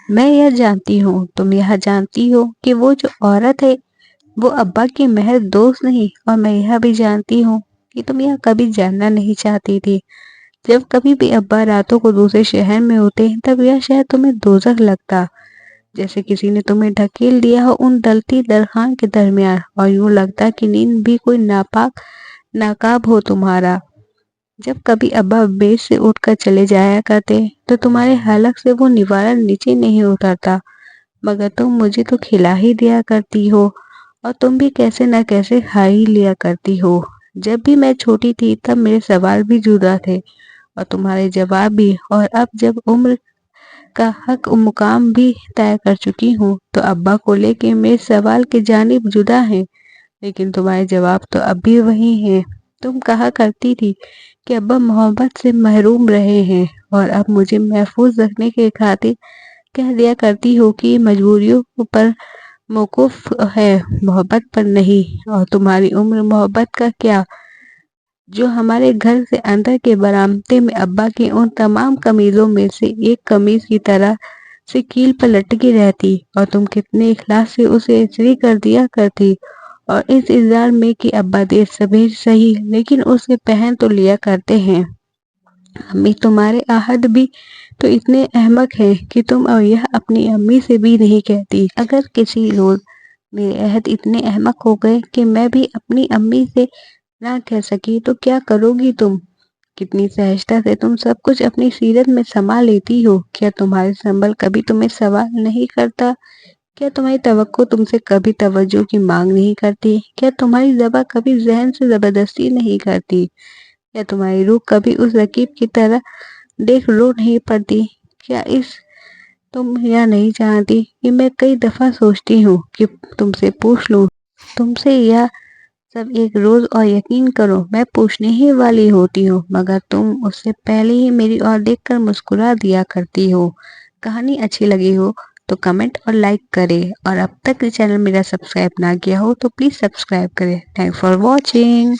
میں یہ جانتی ہوں، تم یہ جانتی ہو کہ وہ جو عورت ہے وہ ابا کی محض دوست نہیں، اور میں یہ بھی جانتی ہوں کہ تم یہ کبھی جاننا نہیں چاہتی تھی۔ جب کبھی بھی ابا راتوں کو دوسرے شہر میں ہوتے تب یہ شہر تمہیں دوزخ لگتا، جیسے کسی نے تمہیں ڈھکیل دیا ہو ان ڈلتی درخان کے درمیان، اور یوں لگتا کہ نیند بھی کوئی ناپاک ناقاب ہو تمہارا۔ جب کبھی ابا بیڈ سے اٹھ کر چلے جایا کرتے تو تمہارے حلق سے وہ نوالہ نیچے نہیں اترتا، مگر تم مجھے تو کھلا ہی دیا کرتی ہو، اور تم بھی کیسے نہ کیسے کھا ہی لیا کرتی ہو۔ جب بھی میں چھوٹی تھی تب میرے سوال بھی جدا تھے اور تمہارے جواب بھی، اور اب جب عمر کا حق مقام بھی طے کر چکی ہوں تو ابا کو لے کے میرے سوال کی جانب جدا ہیں، لیکن تمہارے جواب تو اب بھی وہی ہیں۔ تم کہا کرتی تھی کہ ابا محبت سے محروم رہے ہیں، اور اب مجھے محفوظ رکھنے کے خاطر کہہ دیا کرتی ہو کہ یہ مجبوریوں پر موقوف ہے، محبت پر نہیں۔ اور تمہاری عمر محبت کا کیا، جو ہمارے گھر سے اندر کے برآمدے میں ابا کی ان تمام قمیضوں میں سے ایک قمیض کی طرح سے کیل پر لٹکی رہتی، اور تم کتنے اخلاص سے اسے استری کر دیا کرتی، اور اس انتظار میں کہ ابا دیر سبیر صحیح لیکن اسے پہن تو لیا کرتے ہیں۔ امی تمہارے عہد بھی تو اتنے احمق ہیں کہ تم اور یہ اپنی امی سے بھی نہیں کہتی۔ اگر کسی روز میرے عہد اتنے احمق ہو گئے کہ میں بھی اپنی امی سے نہ کہہ سکی تو کیا کرو گی تم؟ کتنی سہجتا سے تم سب کچھ اپنی سیرت میں سما لیتی ہو۔ کیا تمہارے سنبل کبھی تمہیں سوال نہیں کرتا؟ کیا تمہاری توقع تم سے کبھی توجہ کی مانگ نہیں کرتی؟ کیا تمہاری زبان کبھی ذہن سے زبردستی نہیں کرتی؟ کیا تمہاری روح کبھی اس رقیب کی طرح دیکھ رو نہیں پڑتی؟ کیا تم یہ نہیں جانتی کہ میں کئی دفعہ سوچتی ہوں کہ تم سے پوچھ لوں، تم سے یہ سب ایک روز، اور یقین کرو میں پوچھنے ہی والی ہوتی ہوں، مگر تم اس سے پہلے ہی میری اور دیکھ کر مسکرا دیا کرتی ہو۔ کہانی اچھی لگی ہو تو کمنٹ اور لائک کرے، اور اب تک چینل میرا سبسکرائب نہ کیا ہو تو پلیز سبسکرائب کرے۔ Thank for watching.